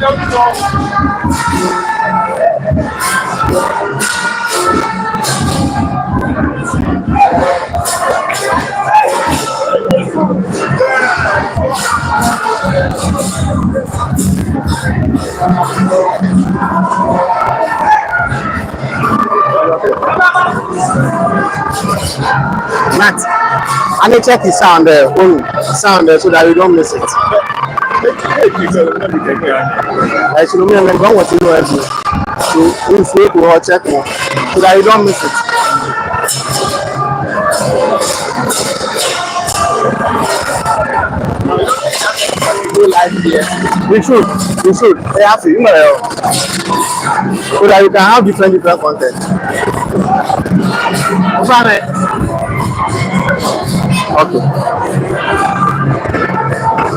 Matt, I need to check the sound so that we don't miss it. I should remember what you know. So if we will check more so that you don't miss it. We should. They have to, so that you can have different content. Okay.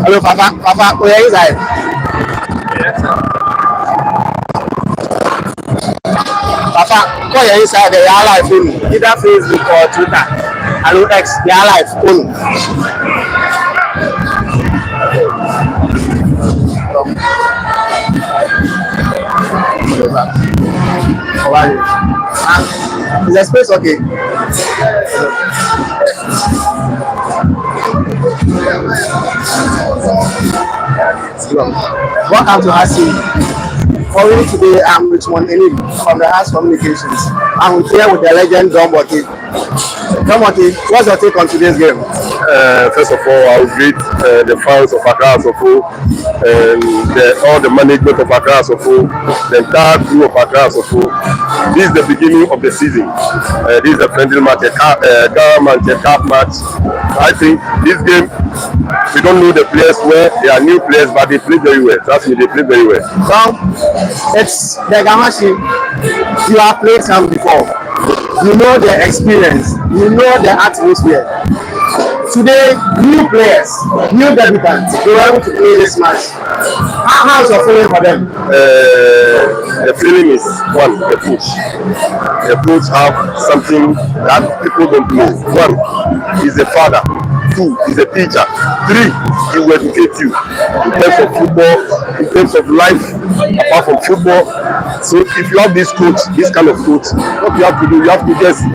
Hello, Papa, where is I? Papa, go inside the live phone, either Facebook or Twitter. Hello, X, the live phone. Is the space okay? Welcome to Hasi. For me today, I'm with one enemy from the House Communications. I'm here with the legend Don Botti. Don Botti, what's your take on today's game? First of all, I will greet the fans of AccraHeartsofOakSc and all the management of AccraHeartsofOakSc, the entire crew of AccraHeartsofOakSc. This is the beginning of the season. This is a friendly match, a cup match. I think this game, we don't know the players well. They are new players, but they play very well. Trust me, they play very well. Well, it's the Gamashi. You have played some before. You know the experience. You know the atmosphere. Today, new players, new debutants, they were able to play this match. How's your feeling for them? The feeling is one, the coach. The coach have something that people don't know. One, he's a father. Two, he's a teacher. Three, he will educate you in terms of football, in terms of life, apart from football. So if you have this coach, this kind of coach, what you have to do, you have to just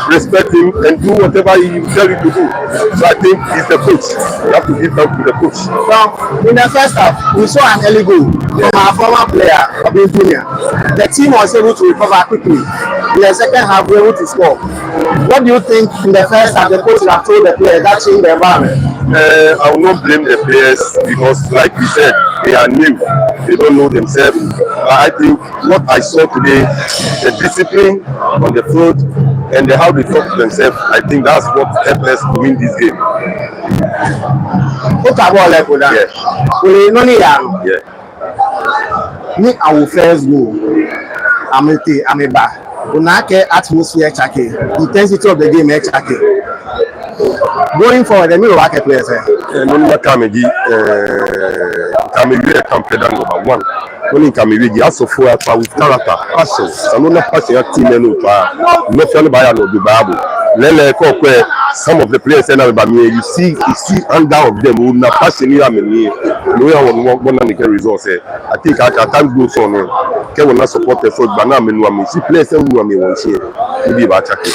respect him and do whatever he tell you to do. So I think he's the coach. You have to give help to the coach. Now, in the first half, we saw an early goal from our former player, Obin Junior. The team was able to recover quickly. In the second half, we were able to score. What do you think in the first half the coach have told the players that changed the environment? I will not blame the players because, like we said, they are new. They don't know themselves. I think what I saw today, the discipline on the field and how they talk to themselves, I think that's what helped us to win this game. Yeah. Me, I will first go. I'm a back. Unake atmosphere chake, intensity of the game chake. Going forward, the new market players. Kamegi campaign number one. Only Kamegi also for with character, passion. Some not passion team no feel by no Bible. Some of the players you see under of them who not passion here me. No one can get results. I think I can't go so on. Can we not support the foot? But now me see players who are me one share. Maybe about checking.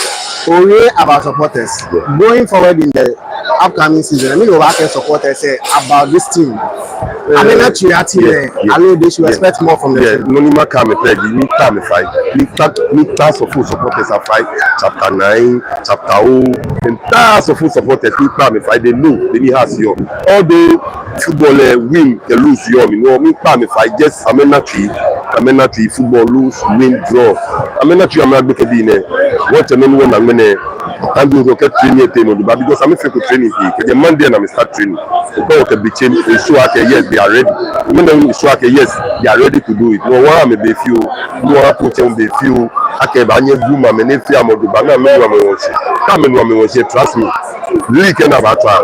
Only about supporters. Going forward in the upcoming season, I mean, we can supporters say about this team. I mean, not you at here. I know they should expect more from them. No need to come play. We need time to fight. We class of full supporters are fight. Chapter 9, chapter 0, and class of full supporters we time to fight. They know they need us here. All the football win, they lose here. You know, we time to fight. Just I mean, not football lose, win, draw. I mean, not you. I'm not going to be what I mean when I'm going to. I'm going to get training because I'm going to training. The Monday and I'm start training. Because of the change, we show yes, they are ready. When we show yes, they are ready to do it. No one may be few. No one put them be few. I can buy you boom. I'm in fear. I'm going to buy you. Come and want me. Trust me. Really can have a try.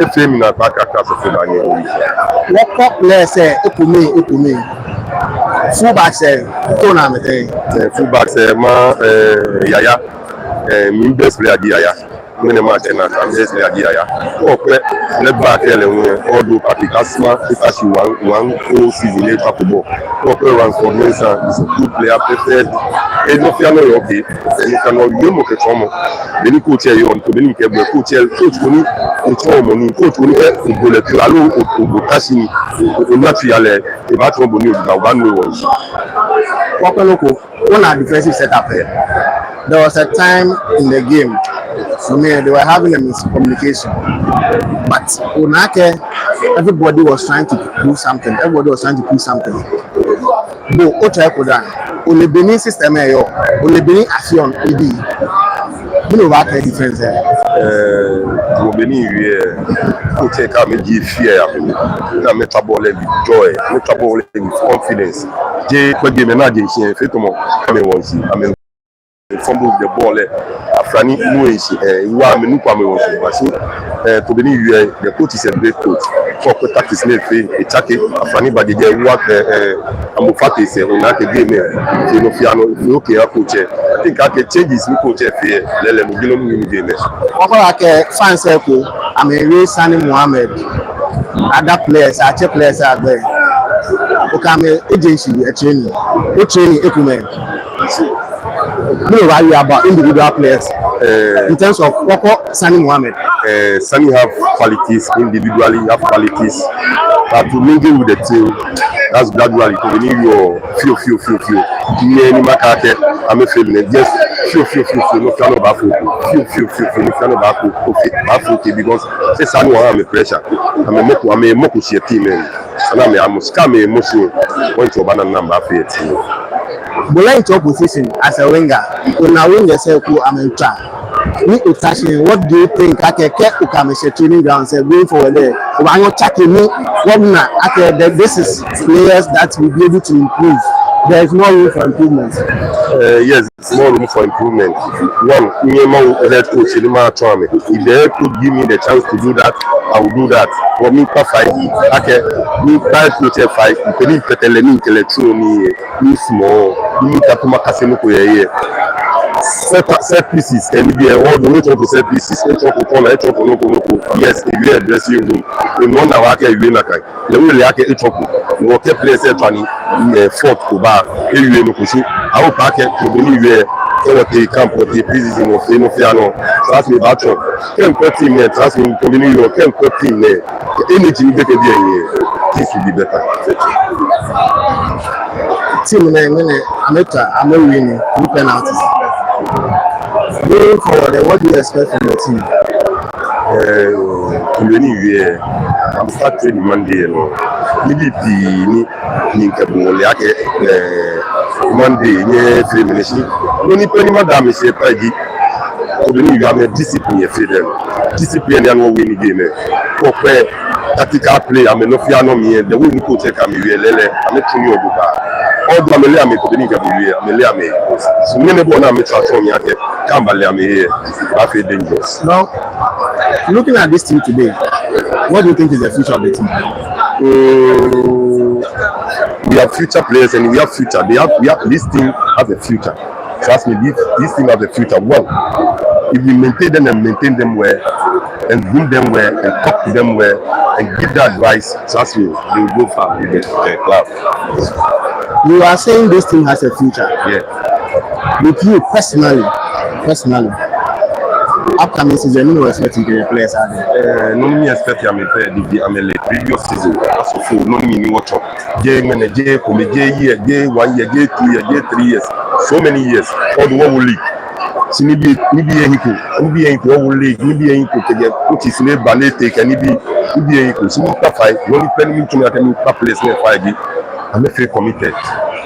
If you mean a back across the field, what up? Let's say, Upumi. Fullback say, fullback say, Yaya. Best player Yaya. mene match na I'm just like ya okay let back tell all do Patikasma if as you one whole season later football okay runs for Mensa is a good player preferred and no fear no okay and you cannot you mo ke tomo the coach here on to be ke coach koni coach koni e go le plalo o tashi o naturally e ba to boni o ga ba no wo Wakoloko, on our defensive setup here, there was a time in the game, for me, they were having a miscommunication. But Onake, everybody was trying to do something. Everybody was trying to do something. Bo Ochakodan, Olebeni system here, Olebeni action, ED. You know what the difference there? Olebeni coach can give fear, na metabol with joy, metabol with confidence. Je kwa game na je nsi fe to mo me won si ame fumble the ball afrani no nsi wa me nu kwa me won si masi to be ni the coach is a great coach for tactics na fe e chake afrani ba je wa amu fati se ona ke game e no fiano okay coach I think ake changes ni coach fe lele no gilo mu ni game Wakola ke fans ko Amere Sani Mohammed other players are there. Okay, agency training, equipment. You know what you about individual players in terms of Wako Sani Mohammed. Sani have qualities individually, have qualities, but to mingle with the team, that's gradually to need your few. Any market, I'm a feeling just few. No can about few. No can about okay because say Sani have pressure. I'm a moku see team and I'm scam emotion when to banana number for team. Bola into opposition as a winger, when a winger say I'm in track. What do you think? Training ground say going forward there. When you checking me, this is players that will be able to improve. There is more room for improvement. Yes, more room for improvement. One, head coach if the head coach give me the chance to do that, I will do that. For me, fight. Okay, me fight coach fight. Me me small. Me tatuma kasemu ko ye. Set pieces and be all the way to set pieces. Yes, if you are dressing room, in 1 hour, you are not. You will like a chocolate. You will place a 4th to bar. You will push. I will pack it to believe the camp of the preseason of Fiano. Trust me, Batron. Can't put him there. Trust me, continue. Can't put him there. Anything they can do, this will be better. Team I'm winning 2 penalties. Going forward, what do you expect from the team? I'm start training Monday. Maybe Monday, 3 minutes. Only penny madam is a peggy. You have a discipline, discipline and win game. Tactical play, I'm no fiano me, the way you coach I'm a true all the Amelia me could be Amelia me. So many bona me transform yake. Cambalia me here. That's dangerous. Now, looking at this team today, what do you think is the future of the team? We have future players and we have future. This team has a future. Trust me, this team has a future. One, if we maintain them and maintain them well, and groom them well, and talk to them well, and give that advice, trust me, they will go far with the club. You are saying this team has a future. Yeah. With you personally, upcoming season, you know expecting the players are there. No me expect I'm a previous season. As of no me watch up. J 1 year, J 2 years, J 3 years, so many years. All the one will league. Si ni bi all league, ni bi enko ke coach is ne ballet take ni bi enko. Si ni pa fight, you only tell me to me pa place na fight. I'm feel committed.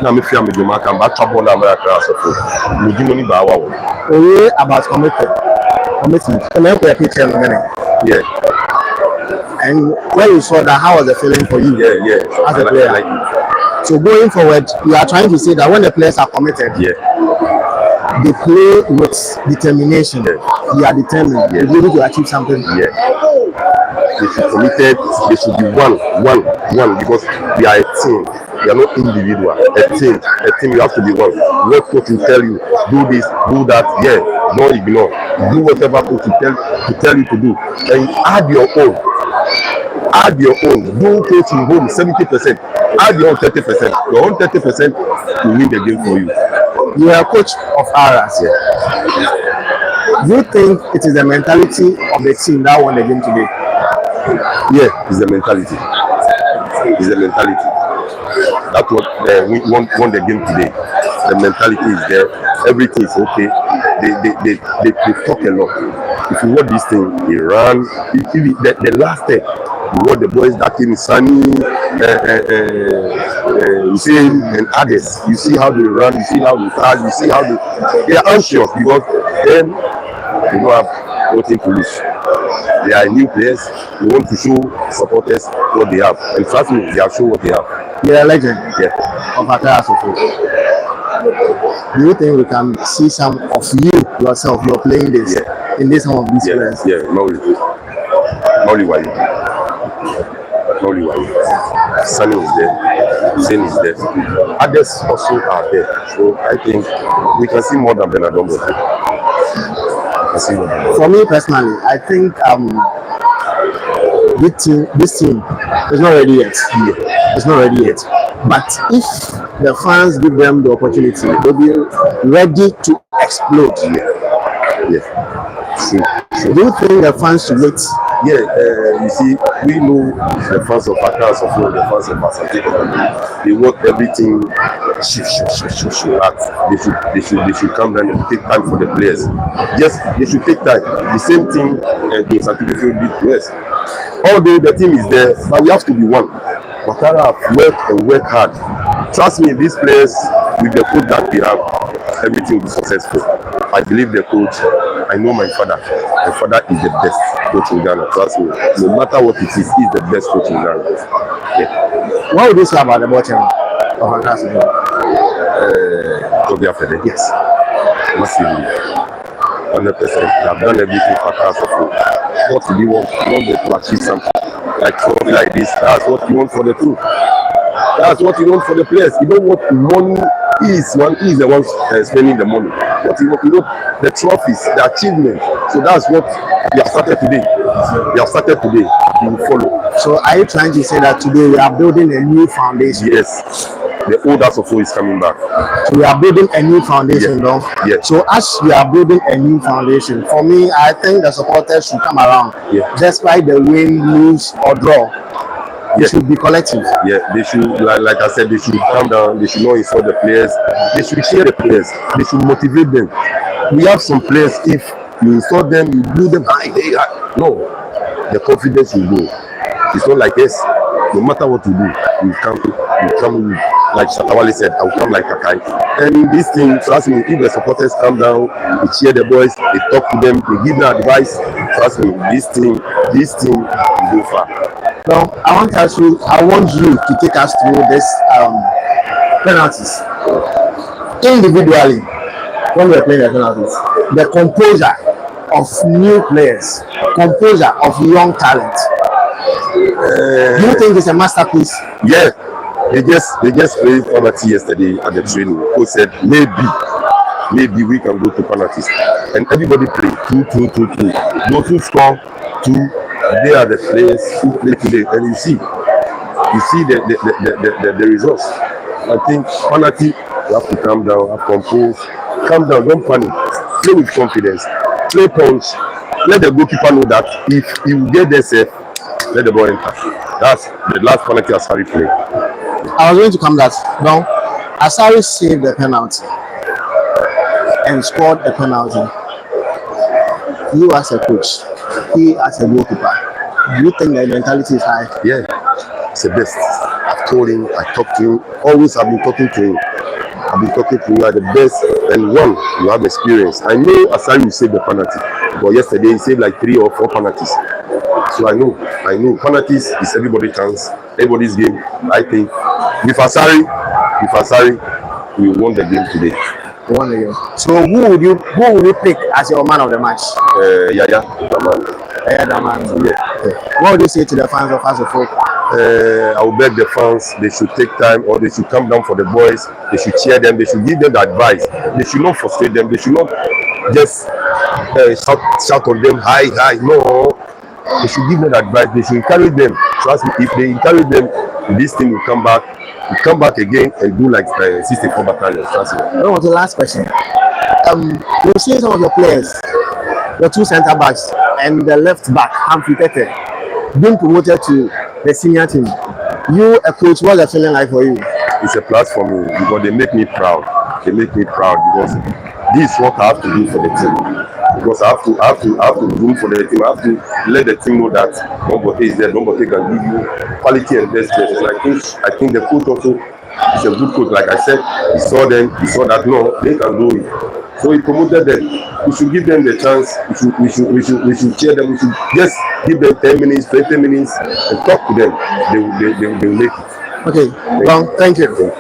Now I'm feel me do my can back trouble na my AccraHeartsofOak. Me do money ba wa wo. Oh, about commitment. Can I put a picture in a minute? Yeah. And when you saw that, how was the feeling for you? Yeah. As a player. Like it. So going forward, you are trying to say that when the players are committed, they play with determination. They are determined. They be able to achieve something. Yeah. They should committed. They should be one because we are a team. We are not individual. A team. You have to be one. What coach will tell you, do this, do that. Yeah. Don't ignore. Do whatever coach to tell you to do, and add your own. Add your own. Do coaching home 70%. Add your own 30%. Your own 30% will win the game for you. You are a coach of ours. Do you think it is the mentality of the team that won the game today? Yeah, it's the mentality. It's the mentality. That's what we won the game today. The mentality is there. Everything is okay. They talk a lot. If you watch this thing, they run. The last step, you watch the boys that came, Sunny, Hussein, and others. You see how they run. You see how they start. You see how they are anxious because then they don't have nothing to lose. They are new players. They want to show supporters what they have. And trust me, they have shown what they have. You are a legend. Yeah. Of AccraHeartsofOak. Do you think we can see some of you yourself? You're playing this in this some of these players. Yeah, Mauli Wai. Sunny is there. Hussein is there. Others also are there. So I think we can see more than Benadombo. For me personally, I think this team is not ready yet. It's not ready yet. But if the fans give them the opportunity, they'll be ready to explode. Do you think the fans should wait? You see, we know the fans of AccraHeartsofOak, the fans of Asante, they want everything they should come down and take time for the players. They should take time. The same thing the certificate did to us. Although the team is there, but we have to be one. Ouattara have worked hard. Trust me, these players, with the coach that we have, everything will be successful. I believe the coach. I know my father. My father is the best coach in Ghana. Trust me. No matter what it is, he's the best coach in Ghana. Yeah. What would you say about the bottom of AccraHeartsofOak? Yes. Massively. 100%. They have done everything for AccraHeartsofOak. What do you want? You want to achieve something like this. That's what you want for the team. That's what you want for the players. You don't want money. He is the one spending the money. But you want the trophies, the achievement. So that's what we have started today. You will follow. So are you trying to say that today we are building a new foundation? Yes. The old AccraHeartsofOak is coming back. So we are building a new foundation, though. Yes. So as we are building a new foundation, for me, I think the supporters should come around. Despite the win, lose, or draw. They should be collective. They should, like I said, they should come down. They should not insult the players. They should cheer the players. They should motivate them. We have some players, if you insult them, you do them high. No, the confidence will go. It's not like this. No matter what you do, you come like Shatawale said, I will come like a kite. And this thing, trust me, if the supporters come down, they cheer the boys, they talk to them, they give them advice. Trust me, this thing will go far. Now, I want you to take us through this penalties. Individually, when we are playing the penalties, the composure of new players, composure of young talent. Do you think it's a masterpiece? Yeah. They just played penalty yesterday at the training. Who said maybe we can go to penalties, and everybody played 2-2-2-2. Those who score 2, they are the players who play today, and you see the results. I think penalty, you have to calm down, have compose, calm down, don't panic, play with confidence, play punch. Let the goalkeeper know that if he will get there safe, let the ball enter. That's the last penalty Asari played. I was going to come that down. Asari saved the penalty and scored a penalty. You as a coach, he as a goalkeeper, do you think the mentality is high? Yeah, it's the best. I've told him, I talked to him, always I've been talking to him. You are the best, and one, you have experience. I know Asari will save the penalty, but yesterday he saved like 3 or 4 penalties. So I know penalties is everybody's chance, everybody's game. I think with Asari, we won the game today. Won the game. So who would you pick as your man of the match? Yaya, the man. Yeah. What would you say to the fans of AccraHeartsofOak? I will beg the fans, they should take time, or they should come down for the boys, they should cheer them, they should give them the advice. They should not frustrate them, they should not just shout on them, hi, no. They should give them advice, they should encourage them. Trust me, if they encourage them, this thing will come back again and do like 64 battalions. Trust me. What was the last question? You've seen some of your players, the two centre backs and the left back, Humphrey Tete, being promoted to the senior team. You, a coach, what's the feeling like for you? It's a plus for me because they make me proud. They make me proud because this is what I have to do for the team. Because I have to room for the team. I have to let the team know that nobody is there, nobody can give you quality and best players. And I think the coach also is a good coach. Like I said, he saw that no, they can do it. So he promoted them. We should give them the chance. We should cheer them. We should just give them 10 minutes, 20 minutes, and talk to them. They will make it. Okay. Thank you.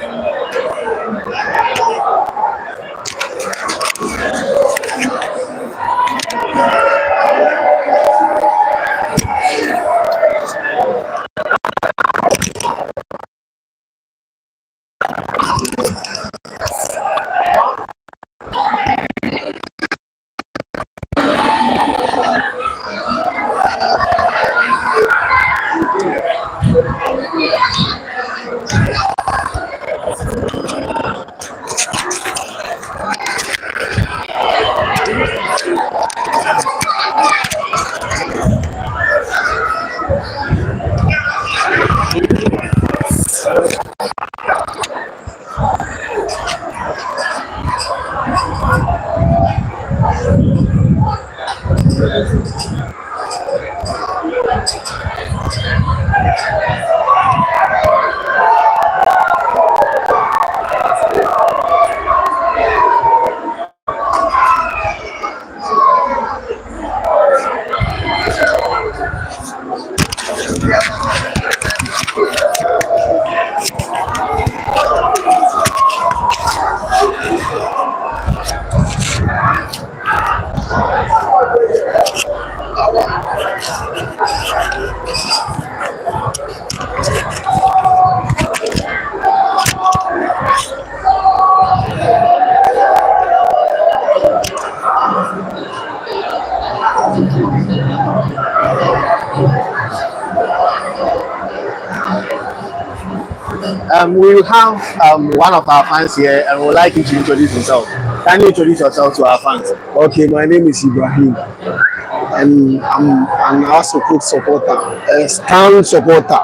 We will have one of our fans here and would like you to introduce himself. Can you introduce yourself to our fans? Okay, my name is Ibrahim and I'm an AccraHeartsofOakSc supporter, a stand supporter.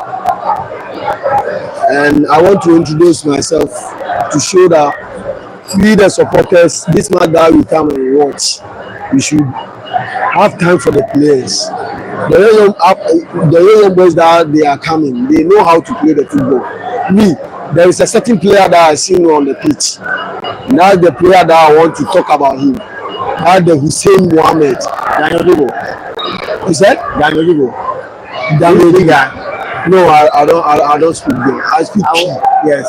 And I want to introduce myself to show that we the supporters, this match that we come and watch, we should have time for the players. The young boys that they are coming, they know how to play the football. There is a certain player that I see on the pitch. Now the player that I want to talk about him. That's the Hussein Mohammed. Daniel Dugo. You said? Daniel Dugo. Daniel Dugo. No, I don't speak there. I speak yes.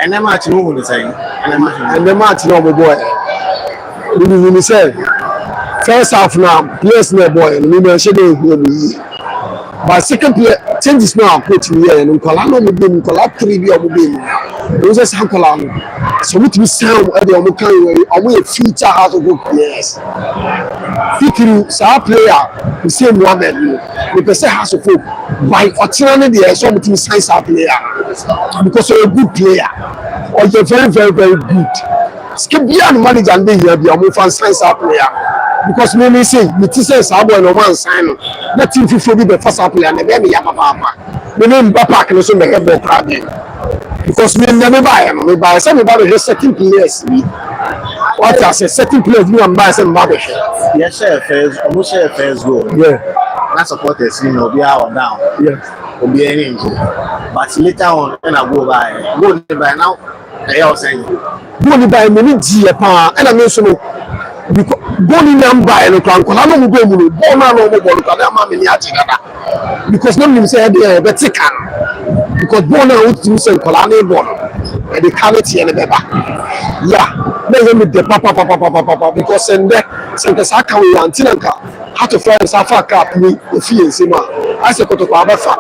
And the match no one is saying. And the match no boy. We say first half now, players no boy. We mentioned it. But second player changes now approach here and Nkola no be Nkola 3 bi omo be. Those are Nkola no. So we to sound at the omo kan we future house of players. Fikiri sa player we say Mohammed we be say house of folk by Otina there so we to sign sa player because you're a good player or you're very good. Skip beyond manager and be here be omo fan sign sa player. Because me say me say Sabo no man sign no that team fit be the first player na be me ya papa me name Papa can so me get ball crowd because me never buy say me buy the certain players what I say certain players me am buy say me buy yes share first almost share first goal na supporters you know be out down will be any injury but later on when I go by now I was saying go by me G pa and I mean so because goal number and Nkola no go mu ball na no ball ka ma me ni ati dada because no mean say dey vertical because ball na what you say Nkola na ball and the quality and the beba na me the papa because and there say ka we want tinanka how to fly safa cap ni efie nsema as a koto kwa befa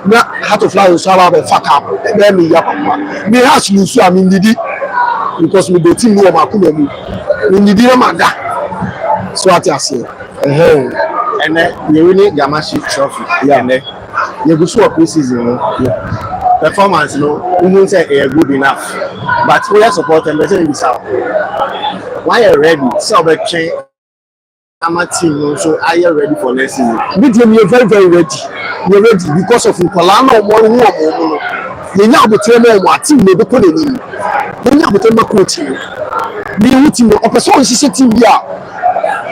na Heart of Lions so aba befa cap e me ya papa me has you so am ndidi because me the team no ma kuma mu me ndidi na mada so ati ase and you winning Gamashi trophy and you go so preseason no performance no even say good enough but we are supporting better in South why you ready so be train our team so are you ready for next season me very very ready we ready because of Nkola no mo no ye nya abotre mo team no be ko ni ye nya abotre ma coach ni hu team no person sise team bi a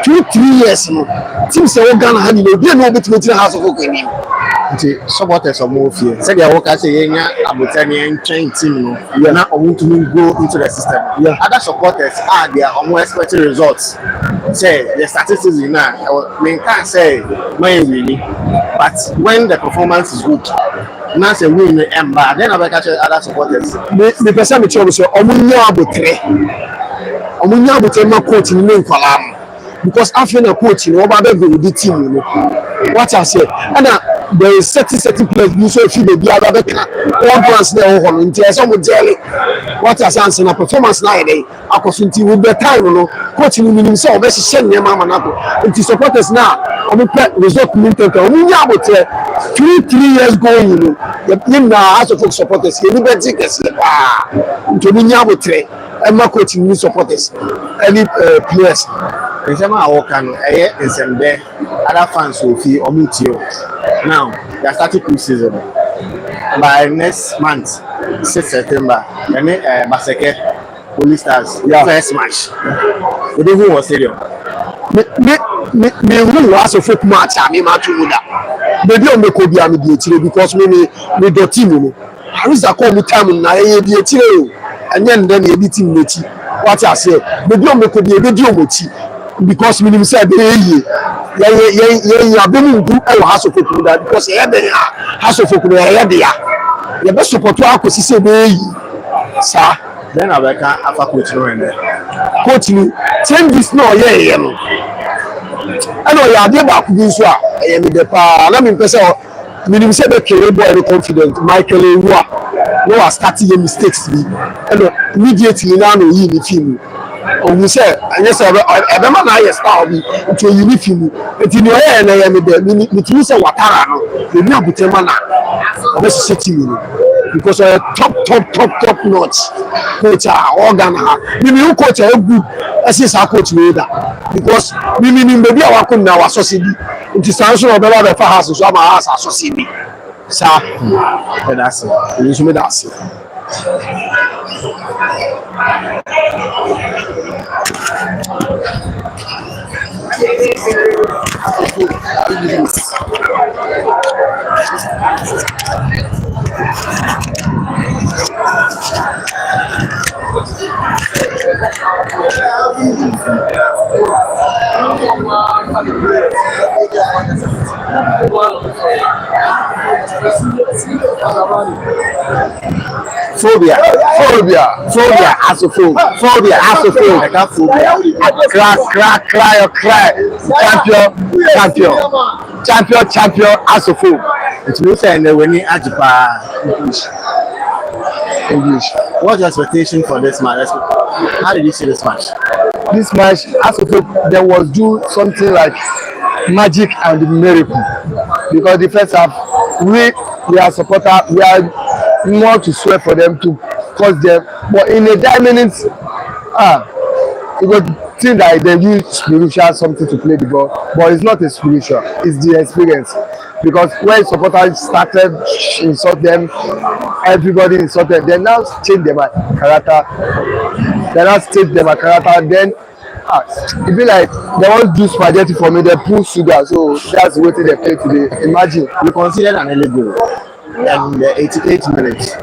2-3 years no team say we Ghana ha ni no bi na obetime tira House of Oak ni nti supporters of Mofie say they work as ye nya abotre ni train team no na want to go into the system other supporters are they are almost expecting results say the statistics now we can't say when really but when the performance is good now say win and bad then I catch other supporters the person me tell me say omunya abotre ma coach ni Nkola because after the coach no ba be the team no what I say and there is certain players you so feel be other be one plans there ho no nti so mo jelly what I say na performance na dey akoso nti with the time no coach ni minim say o be hye ne ma na ko nti supporters na o be result ni take o nya abotre 2-3 years going no you na as of supporters you be take us nti o nya abotre e ma coach ni supporters any players in some of our can in some day other fans will feel omutio now they are starting preseason by next month 6 September and Baseke Police Stars first match we don't who was stadium me who was a folk match me ma to that baby on me ko bia me die tire because me do team no Harisa call me time na e die tire o anya ndem e bi team mechi what I say baby on me ko bia be di o mochi because minimum say be ye abemu ndu e House of Oak that because e be House of Oak e dey ya be support akosi say be yi sa then abeka afa coach no ene coach ni changes no ye no ano ya dey ba ku bi so a e me dey pa na me pese minimum say be kere boy no confident Michael Ewua no was starting your mistakes bi ano immediately na no yi ni team o say anya say ebe ma na yes star bi to uniform enti no ye na ye me de me timi say watara no e ni abutema na o be se team because top notch coach organ ha me coach e good assist coach we da because me baby awakun na wasosidi enti sanso no be ba be fa house so ama house asosidi sa that's you should me that's phobia as a phobia champion as a phone it means when you ajipa English what's your expectation for this match? How did you see this match as a phone there was do something like magic and miracle because the first half we are supporter we are more to swear for them to cause them but in a 10 minutes you go think that they use spiritual something to play the ball but it's not a spiritual it's the experience because when supporters started insult them everybody insulted they now change their character then e be like they wan do spaghetti for me they put sugar so that's wetin they play today imagine you considered an early goal and the 88 minutes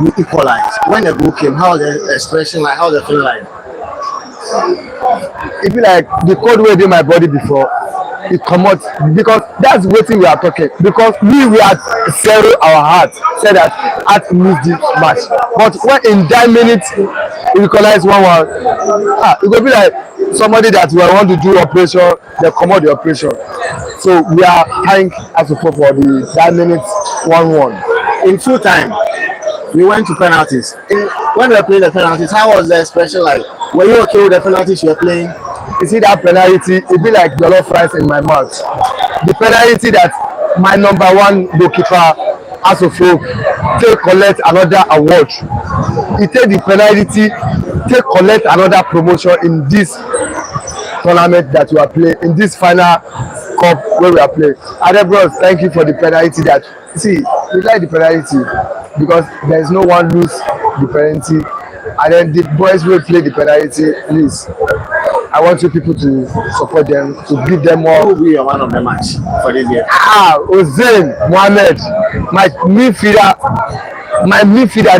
you equalized when the goal came how was the expression like how was the feeling like e be like the cold wey dey my body before e comot because that's wetin we are talking because we are zero our heart say that heart lose this match but when in 10 minutes we equalize 1-1 e go be like somebody that will want to do operation, they come out the operation. So we are thank AccraHeartsofOak for the 9 minutes 1-1. In full time, we went to penalties. When we were playing the penalties, how was the expression like? Were you okay with the penalties you were playing? You see that penalty, it be like jollof rice in my mouth. The penalty that my number one goalkeeper AccraHeartsofOak take collect another award. He take the penalty, take collect another promotion in this tournament that we are playing, in this final cup where we are playing. Bros, thank you for the penalty that, see, we like the penalty because there is no one lose the penalty, and then the boys will play the penalty. Please, I want you people to support them, to give them more. Who will be your man of the match for this year? Hussein Mohammed, my midfielder,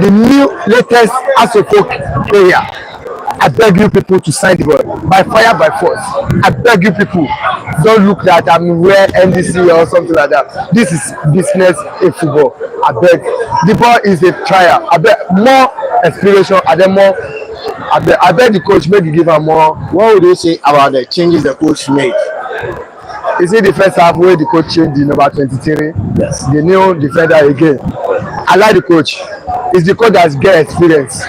the new latest AccraHeartsofOak player. I beg you people to sign the ball by fire by force. I beg you people, don't look that I'm wearing NDC or something like that. This is business in football. I beg. The ball is a trial. I beg more inspiration. I beg the coach maybe give her more. What would you say about the changes the coach made? You see the first half where the coach changed the number 23. Yes. The new defender again. I like the coach. It's the coach that's get experience.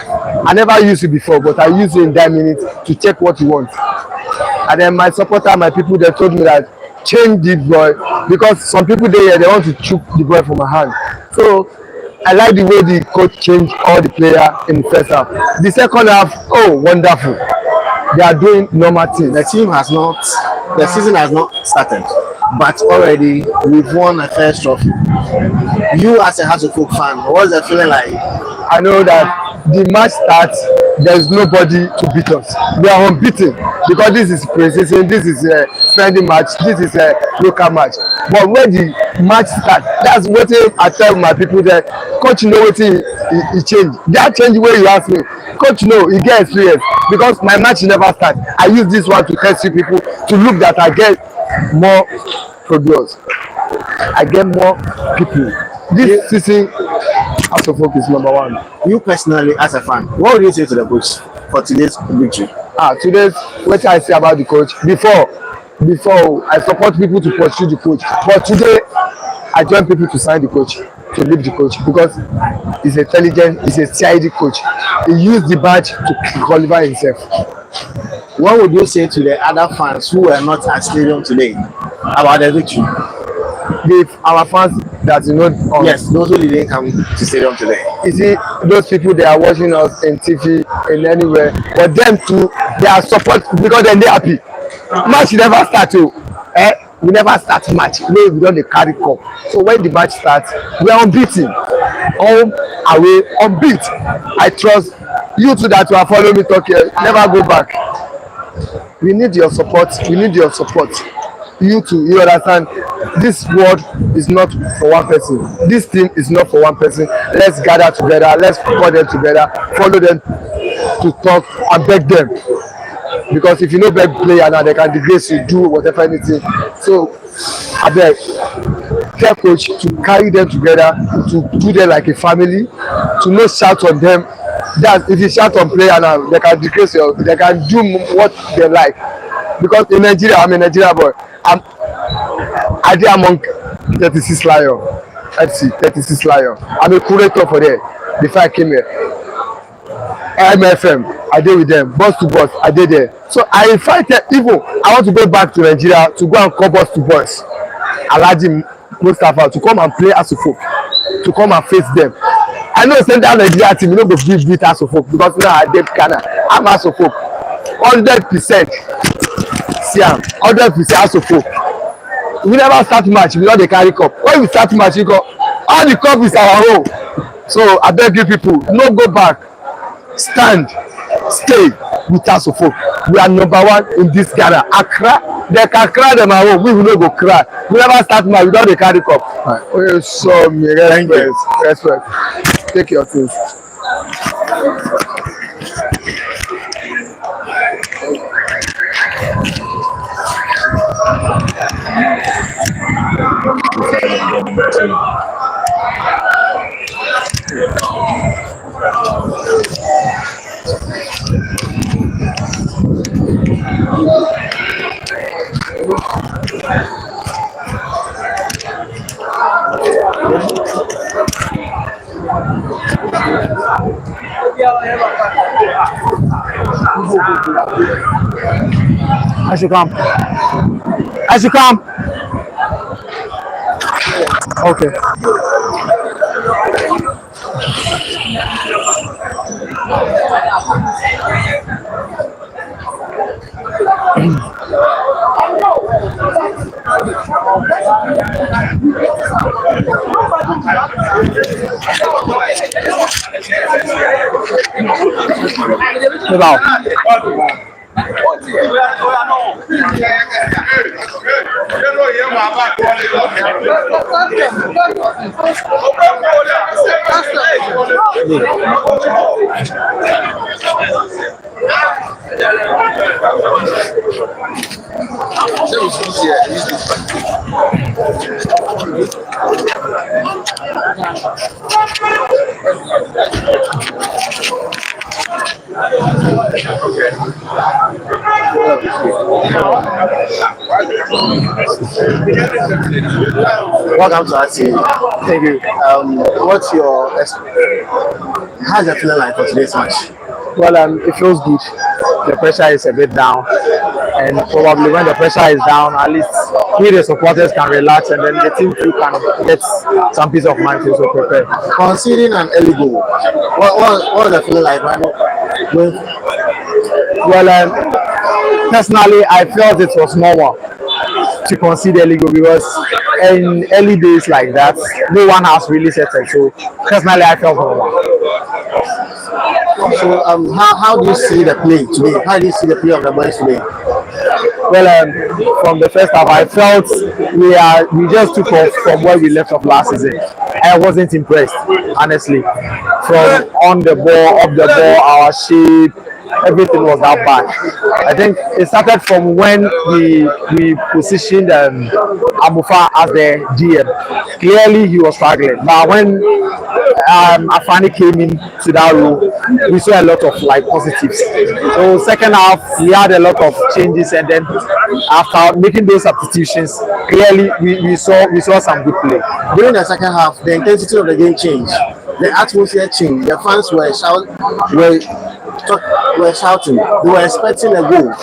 I never used it before, but I use it in 9 minutes to check what you want. And then my supporter, my people, they told me that change the ball because some people there they want to choke the ball from my hand. So I like the way the coach changed all the players in the first half. The second half, oh wonderful! They are doing normal things. The season has not started, but already we've won a first trophy. You as a AccraHeartsofOak fan, what's the feeling like? I know that the match starts, there is nobody to beat us. We are unbeaten because this is Preseason, this is a friendly match, this is a local match. But when the match starts, that's what I tell my people there. Coach know what he changed. That change where you ask me. Coach know he get experience because my match never start. I use this one to test you people to look that I get more producers. I get more people. This season, AccraHeartsofOak is number one. You personally, as a fan, what would you say to the coach for today's victory? Today's what I say about the coach. Before I support people to pursue the coach, but today I join people to sign the coach, to leave the coach because he's intelligent, he's a CID coach. He used the badge to qualify himself. What would you say to the other fans who were not at stadium today about the victory? Our fans that yes, those who didn't come to stadium today. You see, those people they are watching us in TV and anywhere, but them too, they are support because then they happy. Match never start too. We never start match. We don't carry cup. So when the match starts, we are unbeaten. Home, away, unbeat. I trust you two that will follow me talk here. Never go back. We need your support. We need your support. You too, you understand? This world is not for one person. This team is not for one person. Let's gather together. Let's call them together. Follow them to talk and beg them. Because if you know beg player now, they can disgrace you, do whatever anything. So I beg, tell coach to carry them together, to do them like a family, to not shout on them. That if you shout on player now, they can disgrace you. They can do what they like. Because in Nigeria, I'm a Nigeria boy. I did among 36 Lion, FC 36 Lion. I'm a curator for there. Before I came here, MFM, I did with them. Boss to boss, I did there. So I invited even I want to go back to Nigeria to go and call boss to boss. Alhaji Mustafa to come and play AccraHeartsofOak, to come and face them. I know send that Nigeria team, you know, go beat AccraHeartsofOak because now I did Ghana. I'm AccraHeartsofOak, 100%. See, 100% AccraHeartsofOak. We never start match without the carry cup. When we start match, we go, all the cup is our own. So I beg you people, no go back. Stand, stay with AccraHeartsofOak. We are number one in this Ghana. Accra, they can cry them our own. We will not go cry. We never start match without the carry cup. Right. So me respect. Take your things. I should come. I should come. Okay. Legal. Welcome to our team. Thank you. What's your how's it feeling like for today's match? Well, it feels good. The pressure is a bit down, and probably when the pressure is down, at least we the supporters can relax, and then the team too can get some peace of mind to also prepare. Conceding an early goal, what is the feeling like right now? Well, personally, I felt it was normal to concede early goal because in early days like that, no one has really settled. So personally, I felt normal. So how do you see the play today? How do you see the play of the boys today? Well, from the first half, I felt we just took off from where we left off last season. I wasn't impressed, honestly. From on the ball, up the ball, our shape, everything was that bad. I think it started from when we positioned Amufa as the GM. Clearly, he was struggling, but when Afani came into that role, we saw a lot of positives. So second half, we had a lot of changes, and then after making those substitutions, clearly we saw some good play. During the second half, the intensity of the game changed. The atmosphere changed. The fans were shouting. They were expecting a goal,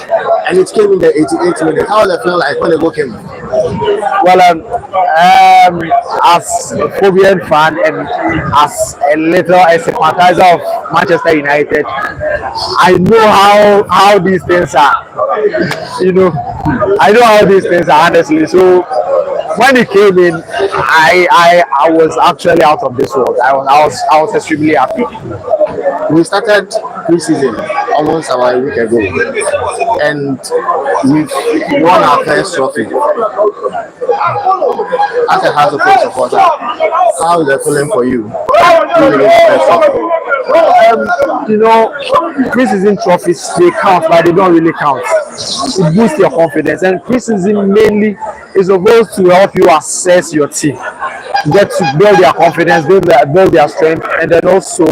and it came in the 88th minute. How was it feel like when the goal came? Well, as a Phobian fan and as a sympathizer of Manchester United, I know how these things are. I know how these things are, honestly. So when it came in, I was actually out of this world. I was extremely happy. We started preseason almost about a week ago, and we won our first trophy. As a Hearts of Oak supporter, how is it feeling for you? Preseason trophies, they count, but they don't really count. It boosts your confidence, and preseason mainly is supposed to help you assess your team, get to build their confidence, build their strength, and then also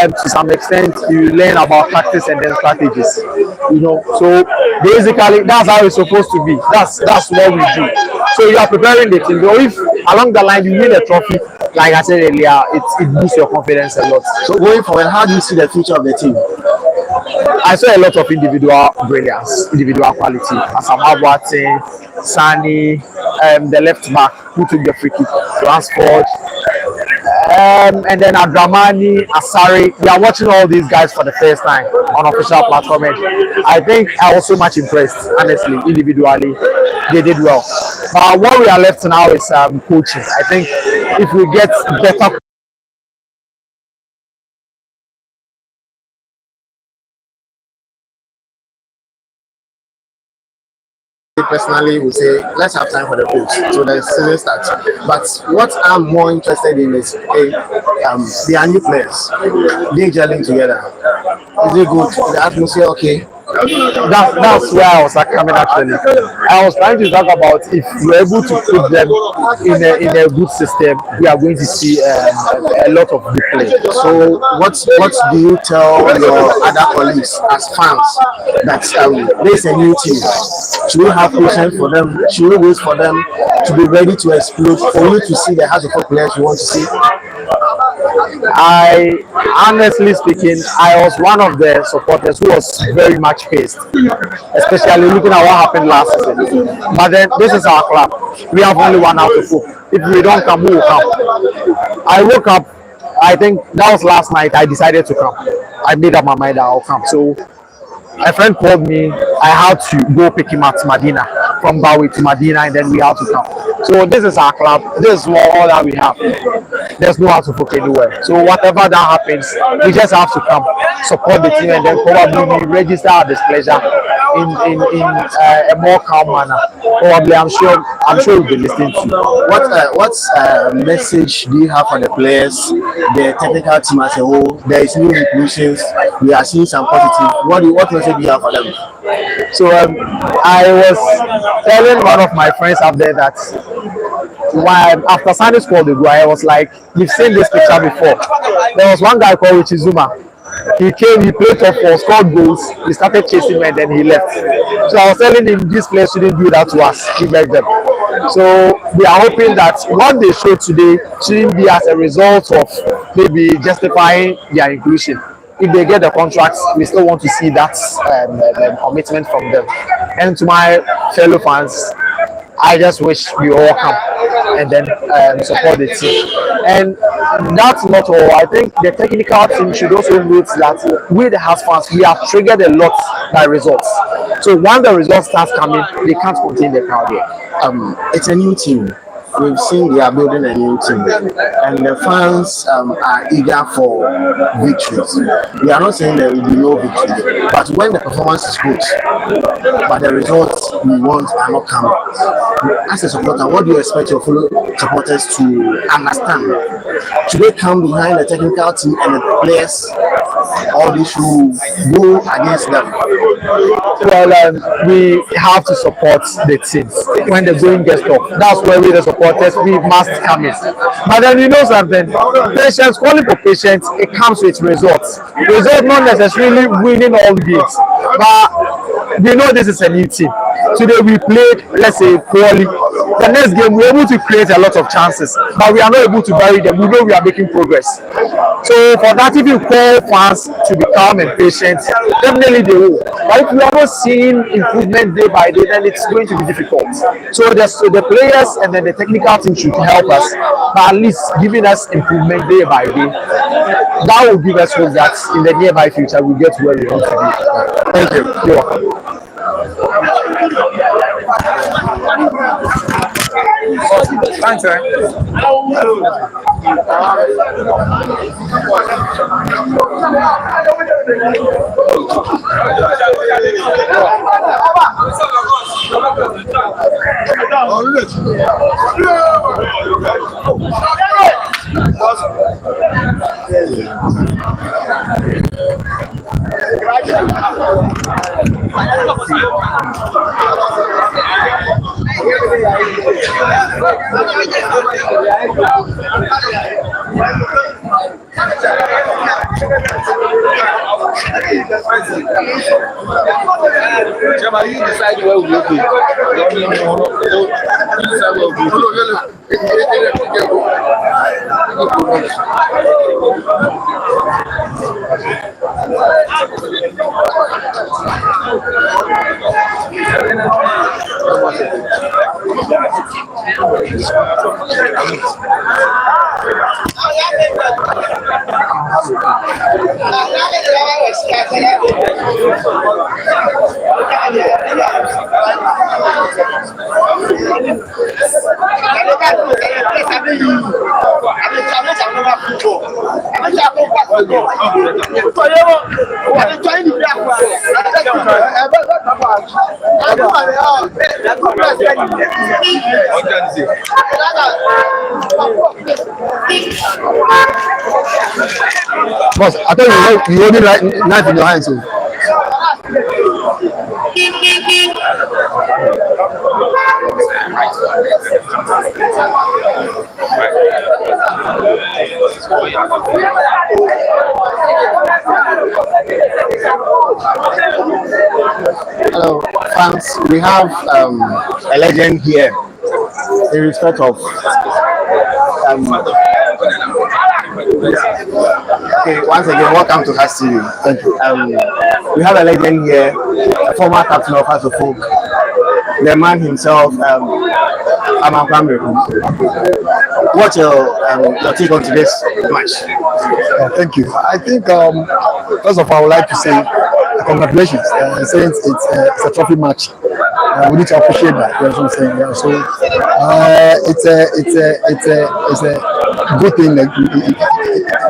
to some extent you learn about tactics and then strategies. So basically that's how it's supposed to be. That's what we do. So you are preparing the team. So if along the line you win a trophy, like I said earlier, it boosts your confidence a lot. So going forward, how do you see the future of the team? I saw a lot of individual brilliance, individual quality. Asamoah Gyan, Sani, the left back who took the free kick, Ransford, and then Adramani, Asari. We are watching all these guys for the first time on official platform. And I think I was so much impressed, honestly, individually. They did well. But what we are left now is coaching. I think if we get better personally would say let's have time for the coach so the season starts. But what I'm more interested in is they are new players. They gelling together. Is it good? The atmosphere okay? That's where I was coming actually. I was trying to talk about if we're able to put them in a good system, we are going to see a lot of good play. So what do you tell your other colleagues as fans that there's a new team? Should we have patience for them? Should we wait for them to be ready to explode for you to see the Hearts of Oak players you want to see? Honestly speaking, I was one of the supporters who was very much pissed, especially looking at what happened last season. But then this is our club. We have only one out of 4. If we don't come, who will come? I woke up. I think that was last night. I decided to come. I made up my mind that I'll come. So a friend called me. I had to go pick him at Medina, from Bawi to Medina, and then we had to come. So this is our club. This is all that we have. There's no how to book anywhere. So whatever that happens, we just have to come, support the team, and then probably register our displeasure in a more calm manner. Probably, I'm sure we'll be listening to. What message do you have for the players, the technical team as a whole? There is new inclusions. We are seeing some positive. What message do you have for them? So I was telling one of my friends up there that after Sunday scored the goal, I was like, "You've seen this picture before." There was one guy called Zuma. He came, he played top 4, scored goals. We started chasing him, and then he left. So I was telling him, "This players shouldn't do that to us. He left them." So we are hoping that what they showed today shouldn't be as a result of maybe justifying their inclusion. If they get the contracts, we still want to see that commitment from them. And to my fellow fans, I just wish we all come and then support the team. And that's not all. I think the technical team should also note that we, the house fans, we have triggered a lot by results. So once the results start coming, they can't contain the crowd here. It's a new team. We've seen they are building a new team, and the fans are eager for victories. We are not saying there will be no victory, but when the performance is good, but the results we want are not coming. As a supporter, what do you expect your fellow supporters to understand? Should they come behind the technical team and the players, or they should go against them? Well, we have to support the teams when the going gets tough. That's where we, the supporters, we must come in. But then you know something, patience, calling for patience, it comes with results. Results not necessarily winning all games, but we know this is a new team. Today we played, let's say, poorly. The next game we're able to create a lot of chances, but we are not able to bury them. We know we are making progress. So for that, if you call fans to be calm and patient, definitely they will. But if we are not seeing improvement day by day, then it's going to be difficult. So the players and then the technical team should help us, but at least giving us improvement day by day. That will give us hope that in the nearby future we'll get where we want to be. Thank you. You're welcome. Thanks, sir. You decide where we will be. Boss, I thought you only knife in your hands. So. Hello, fans. We have a legend here in respect of Okay, once again, welcome to Hearts TV. Thank you. We have a legend here, a former captain of Hearts of Oak, the man himself, Aman Kwame. What's your take on today's match? Thank you. I think first of all, I would like to say congratulations. Since it's a trophy match, we need to appreciate that. That's what I'm saying. Yeah. So it's a good thing in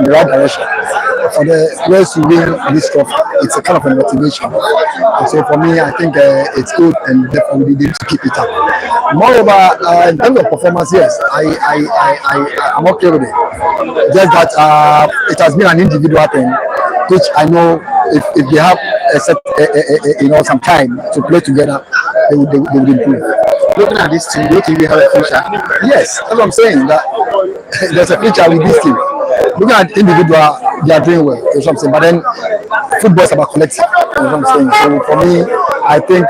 the right direction. For the players to win this trophy, it's a kind of a motivation. And so for me, I think it's good, and definitely we need to keep it up. Moreover, in terms of performance, yes, I'm okay with it. Just that it has been an individual thing, which I know if they have some time to play together, they would improve. Looking at this team, do you think we have a future? Yes, that's what I'm saying. That there's a future with this team. Looking at individual, they are doing well. That's what I'm saying. But then football is about collective. That's what I'm saying. So for me, I think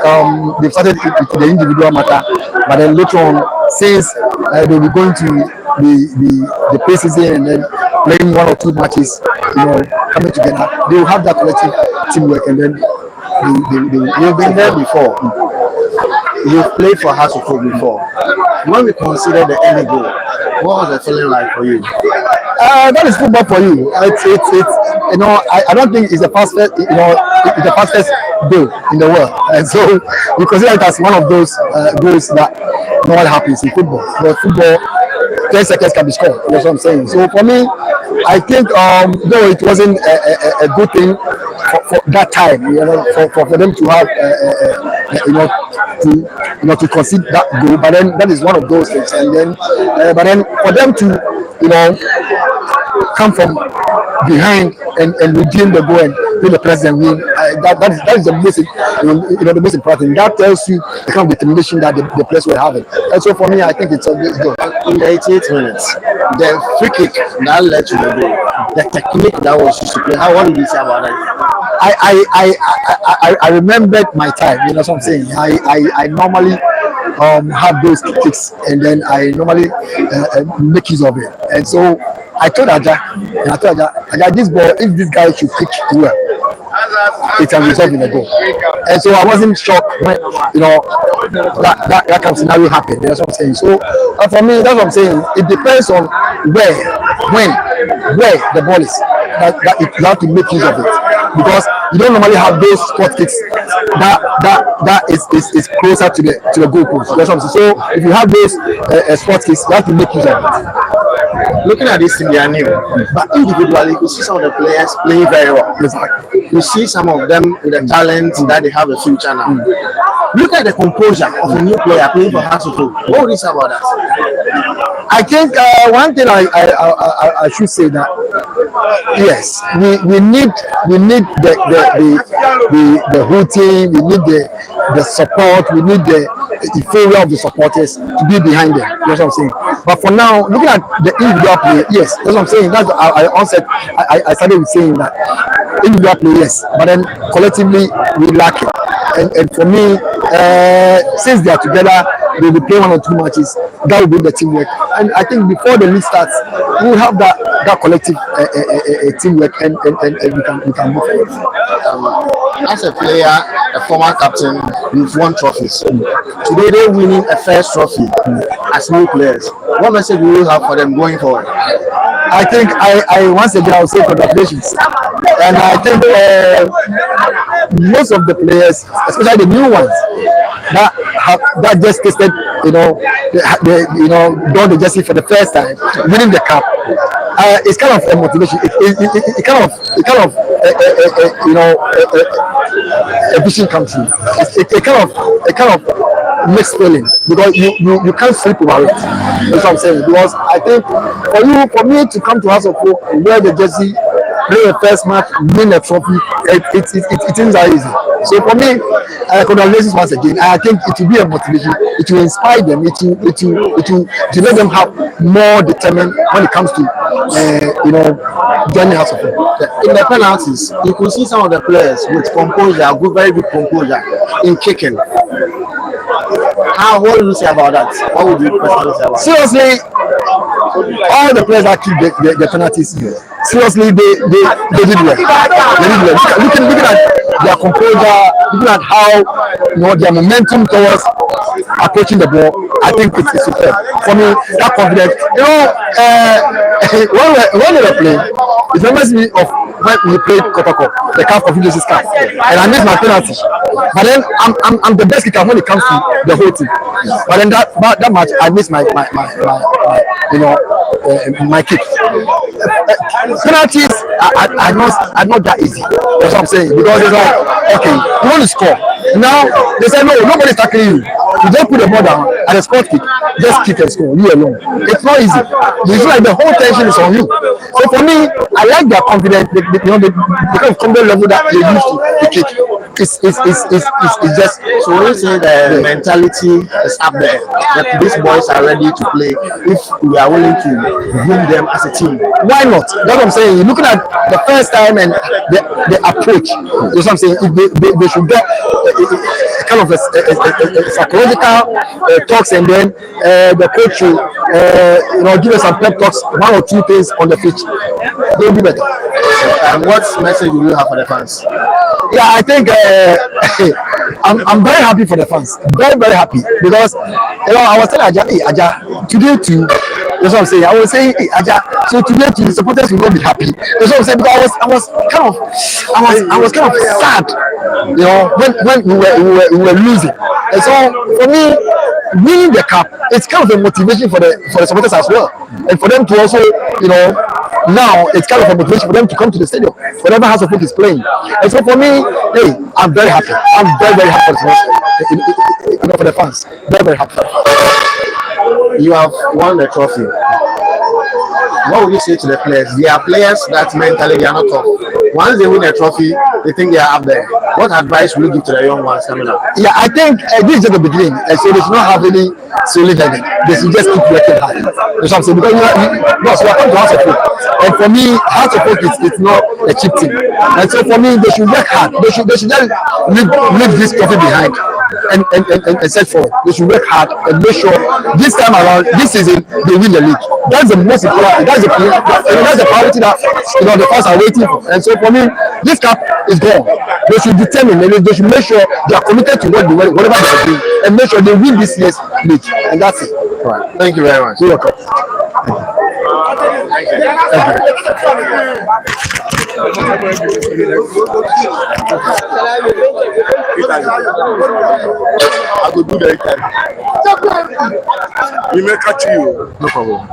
they started with the individual matter, but then later on, since they'll be going to the preseason and then playing one or two matches, coming together, they will have that collective teamwork, and then You've been there before. You've played for Hearts of Oak before. When we consider the end goal, what was the feeling like for you? That is football for you. I don't think it's the fastest, it's the fastest goal in the world, and so we consider it as one of those goals that not happens in football. But football, 10 seconds can be scored. That's what I'm saying. So for me, I think though it wasn't a good thing for that time, for them to have to concede that goal, but then that is one of those things. And then but then for them to come from behind and redeem the goal and win the president win, that is the most the most important. That tells you the kind of determination that the players were having. And so for me, I think it's always good. In the 88 minutes, the free kick that led to the goal, the technique that was used to play, what did you say about that? I remembered my time. You know what I'm saying? I normally have those kicks, and then I normally make use of it. And so I told Aja, this ball, if this guy should kick well, it can result in a goal. And so I wasn't shocked when that kind of scenario happened. That's what I'm saying. So for me, that's what I'm saying. It depends on where the ball is. That you have to make use of it, because you don't normally have those spot kicks that is closer to the goal post. That's what I'm saying. So if you have those spot kicks, you have to make use of it. Looking at this thing, they are new, but individually, you see some of the players playing very well. You see some of them with the talent that they have a future now. Look at the composure of a new player playing for Hearts of Oak. What would you say about that? I think one thing I should say that yes, we need the whole team. We need the support. We need the failure of the supporters to be behind them. That's what I'm saying. But for now, looking at the individual play, yes, that's what I'm saying. That's I started with saying that individual play, yes, but then collectively we lack it. And for me, since they are together, they will play one or two matches. That will be the teamwork. And I think before the league starts, we will have that collective teamwork, and we can move forward. As a player, a former captain, you've won trophies. Today they're winning a first trophy as new players. What message will you have for them going forward? I think I once again I will say congratulations, and I think most of the players, especially the new ones, that just tasted done the jersey for the first time, winning the cup. It's kind of a motivation. It kind of a vision come true. It kind of mixed feeling, because you can't sleep over it. That's what I'm saying. Because I think for me to come to House of Oak, wear the jersey, play the first match, win a trophy, it isn't that easy. So for me, congratulations once again. I think it will be a motivation. It will inspire them. It will let them have more determined when it comes to joining House of Oak. In the penalties, you could see some of the players with composure, very good composure in kicking. What do you say about that? What would you personally say about that? Seriously, all the players that kick the penalties here, seriously, they did well. They did well. Looking at their composure, looking at how their momentum towards approaching the ball, I think it's superb. For me, that confidence. When they were playing, it reminds me of when we played Kotoko, the CAF Confederations Cup, and I missed my penalty. But then I'm the best kicker when it comes to the whole team. But then that match, I missed my kick. Penalties are not that easy. That's what I'm saying. Because it's like, okay, you want to score. Now they say no, nobody's tackling you. You just put the ball down and the score kick, just kick and score. You alone. It's not easy. You feel like the whole tension is on you. So for me, I like their confidence. The kind of confidence level that they use to kick. It's just. So when you say the mentality is up there, that these boys are ready to play if we are willing to groom them as a team. Why not? That's what I'm saying. You're looking at the first time and the approach. That's what I'm saying. They should get kind of a psychological talks, and then the coach will give us some pep talks, one or two things on the pitch. They'll be better. And what message do you have for the fans? Yeah, I think I'm very happy for the fans. Very, very happy because I was telling Aja today too. That's what I'm saying. I was saying, hey, Aja, so today too, the supporters will not be happy. That's what I'm saying. Because I was kind of sad, when we were losing. And so for me, winning the cup, it's kind of a motivation for the supporters as well, and for them to also, now it's kind of a motivation for them to come to the stadium whenever House of Folk is playing. And so for me, hey, I'm very happy. I'm very, very happy for the fans. Very, very happy. You have won the trophy. What would you say to the players? They are players that mentally they are not tough. Once they win a trophy, they think they are up there. What advice will you give to the young ones coming up? Yeah, I think this is just the beginning, and so they should not have any solid heading. They should just keep working hard. That's what I'm saying. Because we are coming to House of Folk, and for me, House of Folk it's not a cheap thing. And so for me, they should work hard. They should just leave this trophy behind and set forward. They should work hard and make sure this time around, this season, they win the league. That's the most important. That's the priority that the fans are waiting for. And so for me, this cup is gone. They should determine and they should make sure they are committed to whatever they are doing and make sure they win this year's league. And that's it. All right. Thank you very much. You're welcome. I could do that. You may catch you. No problem.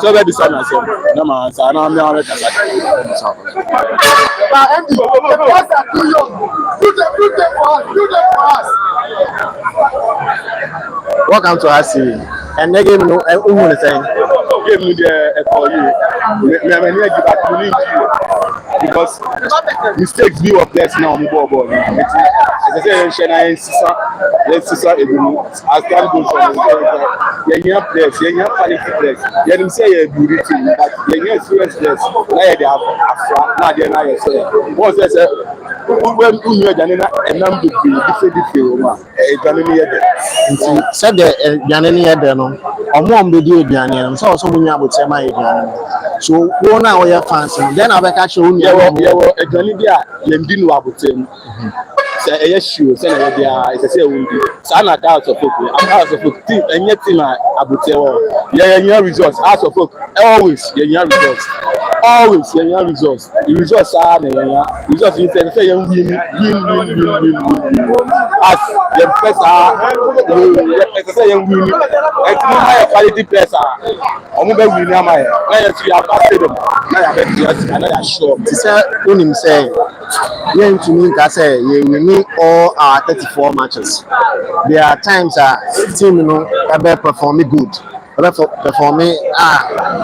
So that is an answer. No man, so I'm not a Welcome to our city. And they gave me no thing. Give me the for you. Because mistakes be of players now move ball. As I say, Shana let's see as can go from young players, young quality players. You didn't say a beauty team, but young serious players. Now they have now they are say. Once I say when you are Janina and I'm the Janina said the Janina Deno, or one video Janina, so someone would say my Janina. So one hour your fans, then I'll catch you. A Janibia, Yendin Wabutin. Say a shoe, say a say, Sana House of Folk, House of Folk, and yet Abuteo. Yeah, results, House of Folk, always, your results. Always, your results. The results are the results. You can say, win. As the players are, say, win. And my quality players are. I'm going to win. I sure. To say, Unim say, yeah, to me, I say, we need all our 34 matches. There are times that team, performing good. Performing,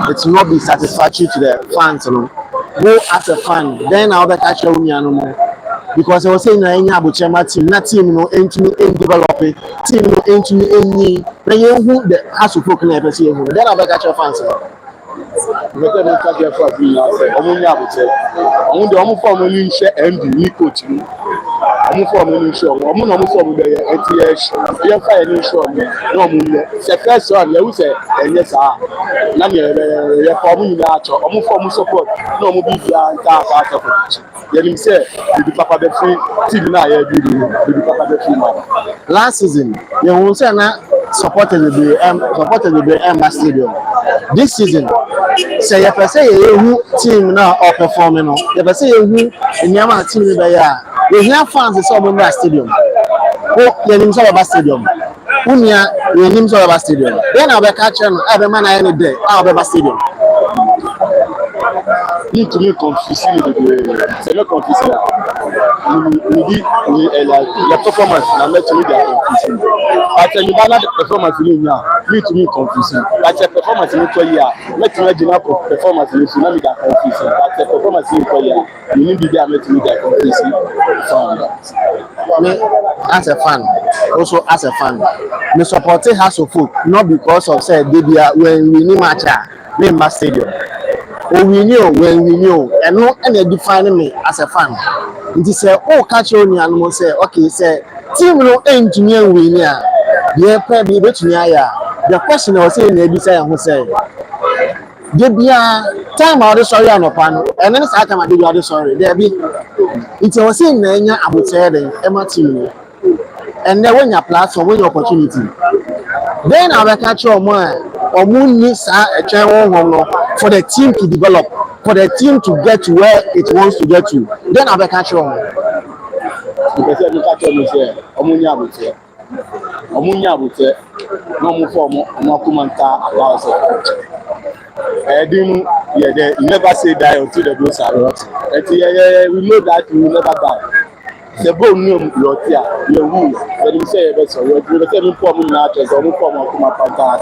it's not be satisfactory to the fans, Go as a fan, then I'll catch you because I was saying, I have a team, not team, ain't develop it, team, ain't any, then you the House of Folk never see you, then I'll catch your fans. I'm for me show. I'm not for the ATH. We are fine show. No, the first one you say, and yes, na me ya for me na acho. I'm for me support. No, mo be ya nta part of it. You say, the papa be free team na ya do the papa be free man. Last season, you won't say na supported the Emma Stadium. This season, say you say you team now or performing no. You say you nyama team be ya. We hear fans say Emma Stadium. Oh, you name so about stadium. Unia, you name so about stadium. Then I'll be catching every man any day. I'll be stadium. Need to me confusing c'est le confusing nous dit la performance na mettre me their confusing but you balance the performance ni nya need to me confusing but the performance ni to ya let me general performance ni so na me their confusing but the performance ni to ya you need be there make me their confusing me as a fan, also as a fan, me supporting AccraHeartsofOakSc not because of say Debia when we need match me Mass Stadium. Oh, we knew when we knew, and no any defining me as a fan. It is say, oh, catch on you and say, okay, say, team no engineer we near. The air be rich near. The question I was saying, maybe say, who say, Debia time out the sorry on a panel, and then it's time I did the sorry. There be it was saying, I would say, Emma team. And then when you platform, when your opportunity, then I will catch your man. Or moon needs a channel for the team to develop, for the team to get to where it wants to get to. Then I will catch on. Because you catch on say omunya abute. Omunya abute. No mo form no kumanta about it. You never say die until the blows are rot. We know that we will never die. The bone name your tear, your wound, when you say better, you're going to tell me for me now, there's only form of my panther.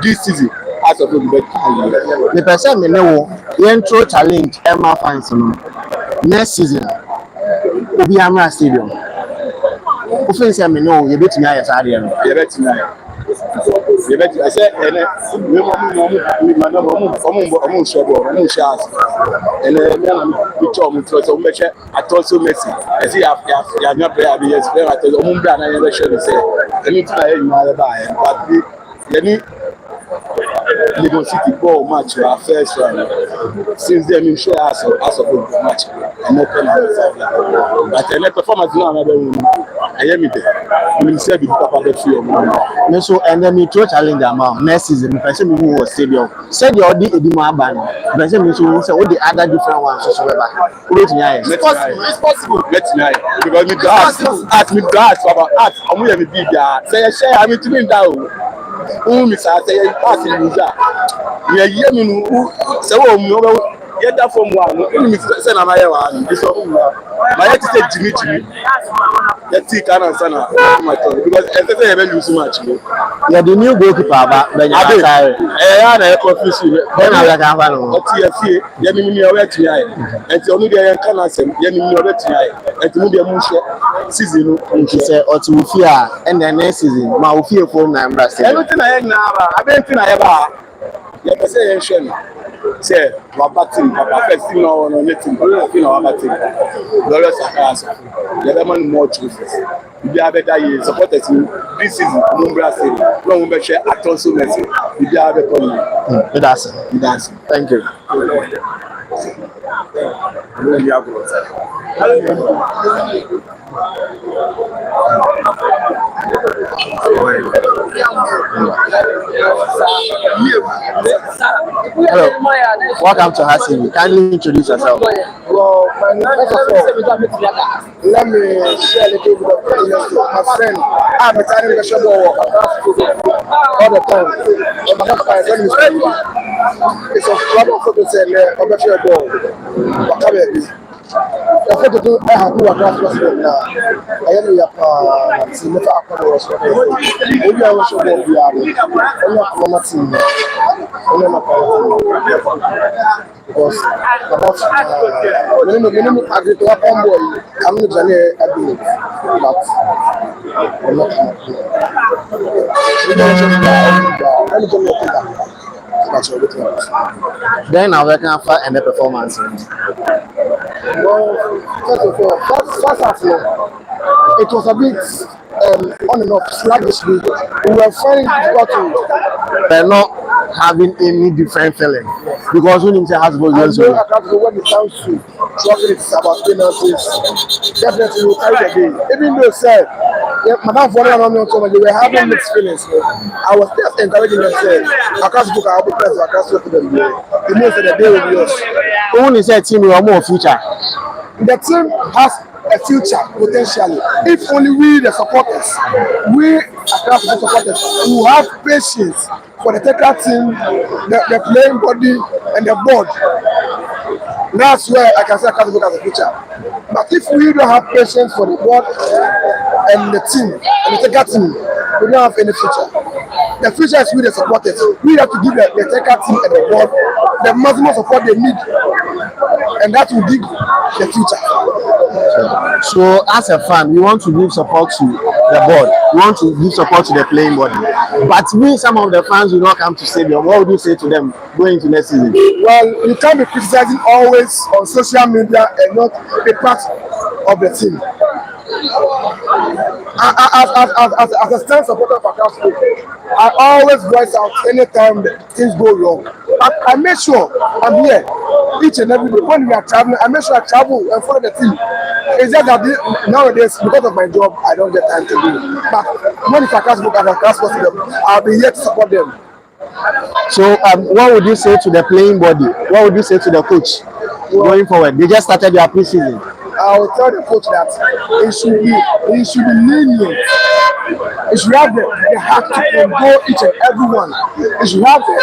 This season, as of the person may know, the intro challenge Emma fans next season will be Amra Stadium. Offense, I know you bet me as I am. You bet me. I said, and we my number, I'm sure, and we told me to make sure I told you Messi. I see, I have not played against them. I told you, I never should say, I need to know my buy, but the Lagos City ball match our first round. Since then, I'm sure as of a match, I'm not going but the performance now, I am it. We said the Papa the few. So, and then we throw challenge amount next season. The person who was stadium said you already a demand ban. The person who said all the other different ones. So, it's possible. Let's know because me ask me about art. I'm going to be there. Say, share. I'm to be down. Miss say pass in Musa. We are here, so get that from one. Miss Sana Maya, this one. My head is Jimmy. Let's see, Kana Sana. Because I never lose much. You are the new goalkeeper, but when you are tired, I confuse you. Then I will have one. What you see, Yemi away to I. And only the Canasem, Yemi away to I. And to move your motion season. She said, or to fear, and then next season, my fear for number. Everything I have now, I don't think I ever. You can say, say, Wabatin, Papa, first thing on anything, Wabatin. Dollars are cast. The other man more truths. We have better years, supporters. This is Mumbra City. No one share at all so messy. We have a problem. That's thank you. Hello, welcome to AccraHeartsofOakSc. Kindly introduce yourself. Well, first of all, let me share a little bit of kindness to my friend. I'm a tiny version of all the time. It's a club of photos and a better ball. The photo do I have to address now. I am your never across. Only I was sure we are only a team. Because about minimum agriculture boy, I'm not Jane ability, but I'm not. Then I will come for and the performance. Well, first of all, first of all, it was a bit on and off sluggishly. We were finding it difficult to. They're not having any different feeling because when you say Hasbro, I know Accra when it comes to talking it's about penalties, definitely will carry the day. Even though said, Madam Foreign they were having mixed feelings. I was just encouraging them say, Accra book I will press Accra to them. The most of the day will be yours. Only said team will more future. The team has a future potentially if only we the supporters, we Accra supporters who have patience for the technical team, the playing body and the board. That's where I can say Accra has a future. But if we don't have patience for the board and the team and the technical team, we don't have any future. The future is with the supporters. We have to give the technical team and the board the maximum support they need, and that will give the future. So as a fan, we want to give support to the board. We want to give support to the playing body. But we, some of the fans, will not come to stadium. What would you say to them going into next season? Well, you can't be criticizing always on social media and not be part of the team. As a stand supporter of Accra State, I always voice out anytime things go wrong. But I make sure I'm here each and every day. When we are traveling, I make sure I travel and follow the team. It's just that nowadays, because of my job, I don't get time to do it. But when it's Accra State and Accra Sports, I'll be here to support them. So what would you say to the playing body? What would you say to the coach going forward? They just started their preseason. I will tell the coach that he should be lenient. He should have the heart to control each and every one. He should have the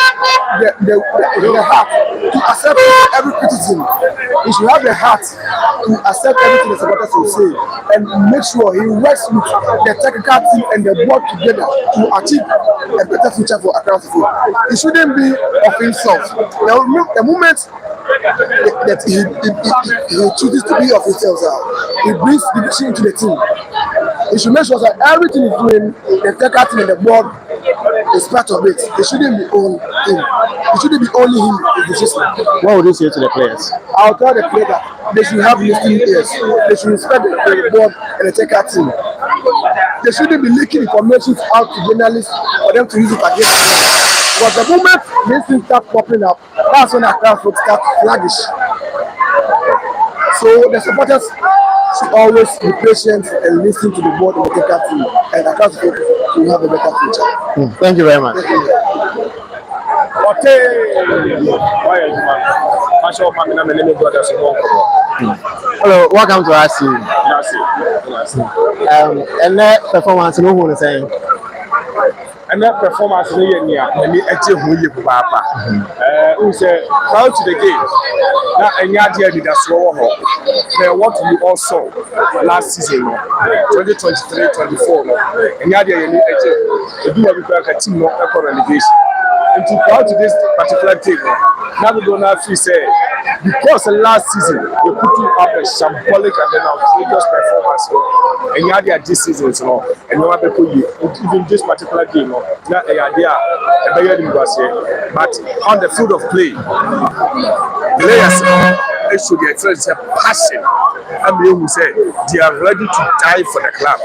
heart to accept every criticism. He should have the heart to accept everything the supporters will say and make sure he works with the technical team and the board together to achieve a better future for Accra State. It shouldn't be of himself. The moment that he chooses to be of himself, he brings division into the team. He should make sure that everything he's doing, the technical team and the board is part of it. It shouldn't be only him. It shouldn't be only him. What would you say to the players? I'll tell the players that they should have listening ears. They should respect the board and the technical team. They shouldn't be leaking information out to journalists for them to use it against them. But the moment these things start popping up, that's when Accra folks start sluggish. So the supporters should always be patient and listen to the board and the technical team, and Accra folks will have a better future. Thank you very much. Hello, welcome to our team. And that performance, no one is saying. And that performance in the year, and the actual who you papa. Who said, proud to the game. Now, and Yadia did a slow hole. What we all saw last season, 2023-24, and Yadia, you do have a team of relegation. And to proud to this particular team, now we don't have to say, because last season we put up a symbolic and then outrageous performance, and you had this season, and you have to even this particular game, not a idea, but on the field of play, players should get a passion. And they will say they are ready to die for the club.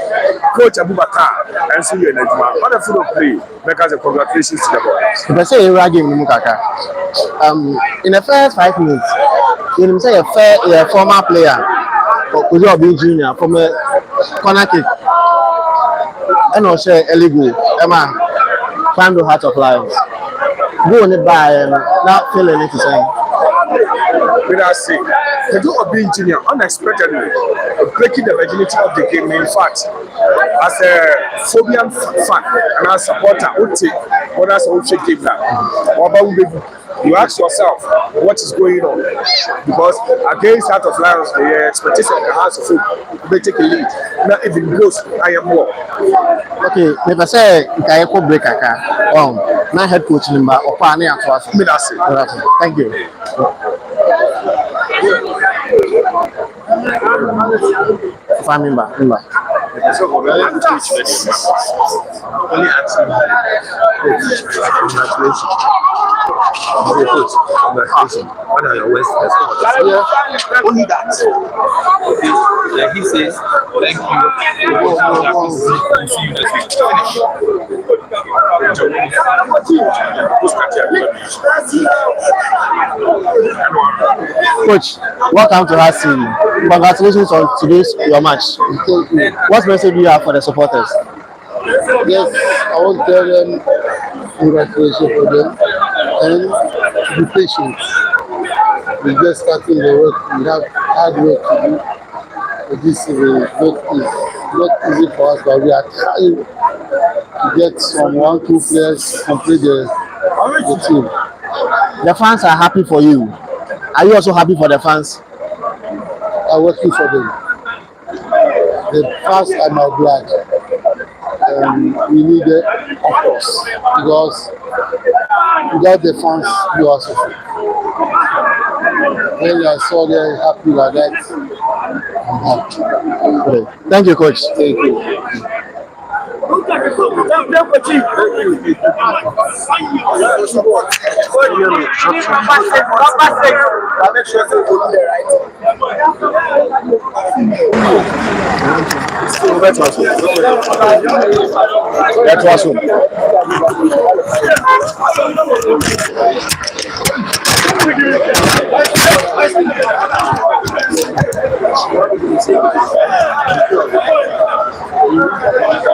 Coach Abubakar and so you're in on the field of play, because of congratulations to the boys. If I say a game in in the first 5 minutes, you say a former player, or could you be junior from a corner kick, and also a legal, Emma, find the heart of lions. Go on it by not feeling it to say. When I say, they do a being junior unexpectedly breaking the virginity of the game. In fact, as a Phobian fan and as a supporter, what else would you give that? You ask yourself what is going on, because against Heart of Lions, the expectation of the House of Food may take a lead. Not even close. I am more. Okay, if I say I could break a car, my head coach number or partner to us. Thank you. Family member. Only that. then he says, thank you. We'll see you next week. Coach, welcome to our team. Congratulations on today's your match. What message do you have for the supporters? Yes, I want to tell them congratulations for them and to be patient. We're just starting the work. We have hard work to do. But this is not easy for us, but we are trying to get some 1-2 players to complete the team. The fans are happy for you. Are you also happy for the fans? I'm working for them. The fans are my blood. We need it, of course, because without the fans, you are suffering. When I saw them happy like that, I'm happy. Okay. Thank you, coach. Thank you. That was all.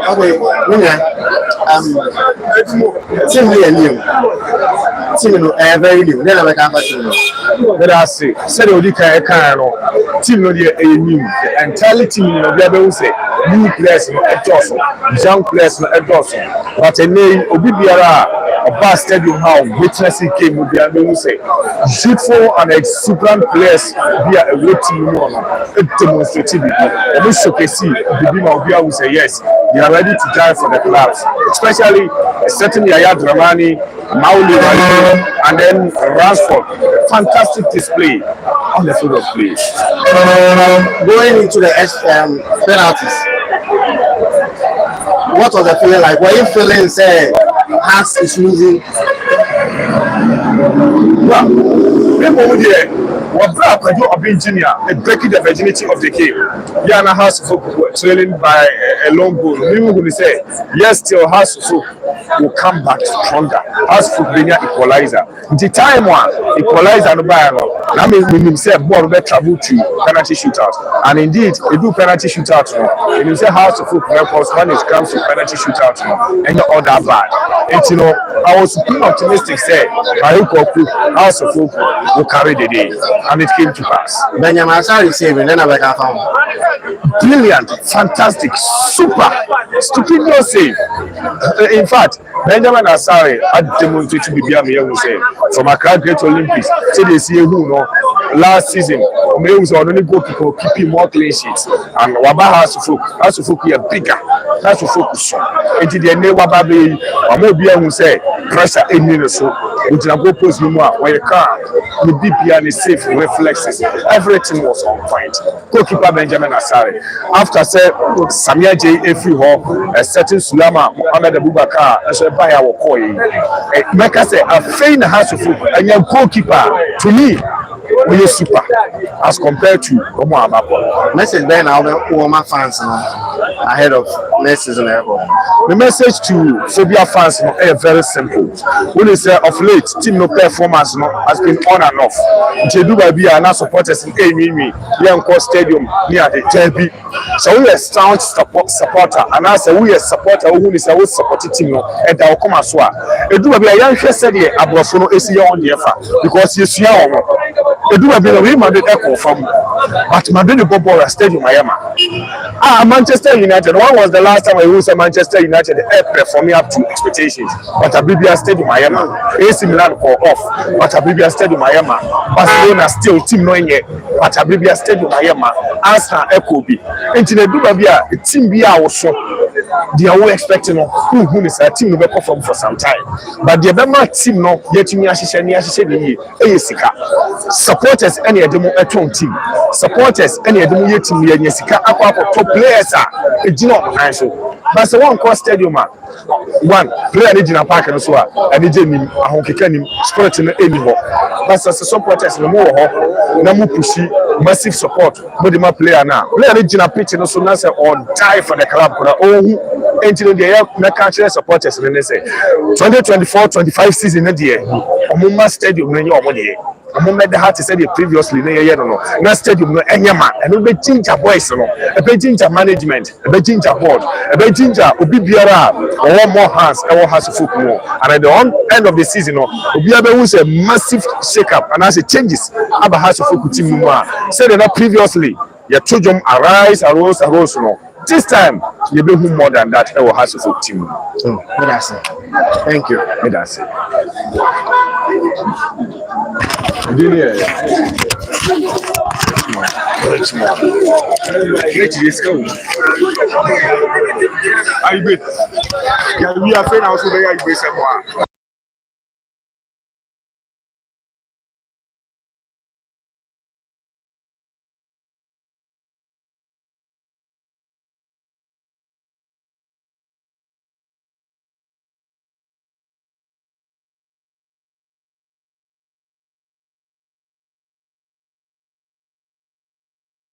Okay, team here new. Team very new. Then I can team. Let us see. Said Odi can team no dey new. The entirely team no be able to say new players no edoso, young players no edoso. But any obi biara Oba Stadium how witnessing game will be able to say youthful and exuberant players be a way team no it demonstrative. And we showcase the Bima Obia will say yes, they are ready to die for the clubs, especially certain Yaya Dramani, Mauli, and then Ransford. Fantastic display on the field of play. Going into the penalties, what was the feeling like? Were you feeling say Hans is losing? Well, people here were engineer breaking the virginity of the game. Yana House of Folk were trailing by a long goal. People will say yes, still House of Folk will come back stronger. House of Folk being equalizer. The time one equalizer no buy no. That means we himself ball be travel to penalty shootout. And indeed, they do penalty shootout no. And you say House of Folk records when it comes to penalty shootout no, and not all that bad. And you know, I was pretty optimistic say House of Folk will carry the day. And it came to pass. Benjamin Asari saving, then I found brilliant, fantastic, super, stupendous save. In fact, Benjamin Asari had demonstrated to be say from Accra Great Olympics. Say they see who no last season. Omeyo was only goalkeeper keeping more clean sheets. And Waba has to focus here bigger. Has to focus. And the end Waba be Omeyo who say pressure in Minnesota. Which I go post you more where you can the BPR and safe reflexes. Everything was on point. Goalkeeper Benjamin Asari. After say Samia J. Efi a certain Sulama Mohamed Abubakar as a buyer will call you. Make us say a fain has to foot and your goalkeeper to me. We are super as compared to Omo Abapo. Message Ben Oma fans ahead of next season. The message to Phobia fans is very simple. When they say of late, team no performance has been on and off. Jedu Baby are now supporters in Mimi, Yanko Stadium near the JB. So we are sound supporter, and I say we are supporter who is a supporting team and our come as well. Edu Baby, I am said here, Abrofono is here on the FA because you see how Edu Baby, we Madrid echo from, but Madrid go ball Stadium Miami. Manchester United. When was the last time I was at Manchester United? Performing up to expectations. But Abibia Stadium Miami. AC Milan call off. But Abibia Stadium Miami. Barcelona still team knowing it. But Abibia Stadium Miami. Arsenal Echo B. Into the Dubabia team be our show. They are all expecting who is a team will perform for some time. But the Bema team no yet me supporters any demo at team. Supporters any demo yet me top players are a general financial. but say one call stadium one player need in park and so and nim ahonkeka nim spirit no eni ho but as supporters no mo ho na mo pushi massive support mo the player na player need in pitch no so na say on die for the club kora ohu enti dey na catch supporters no say 2024-25 season na dey omuma stadium no nye omo dey among the heart said previously no stadium no enyama and be ginger boys no be ginger management be ginger board be ginger obi biara or more hands e will has football and at the end of the season no obi abehu say massive shake up and as it changes aba has football team mu said that previously your children arose no this time you be more than that e will has football team. Thank you. That's it. Junior. Are you good? Yeah, we are friends. I was over here.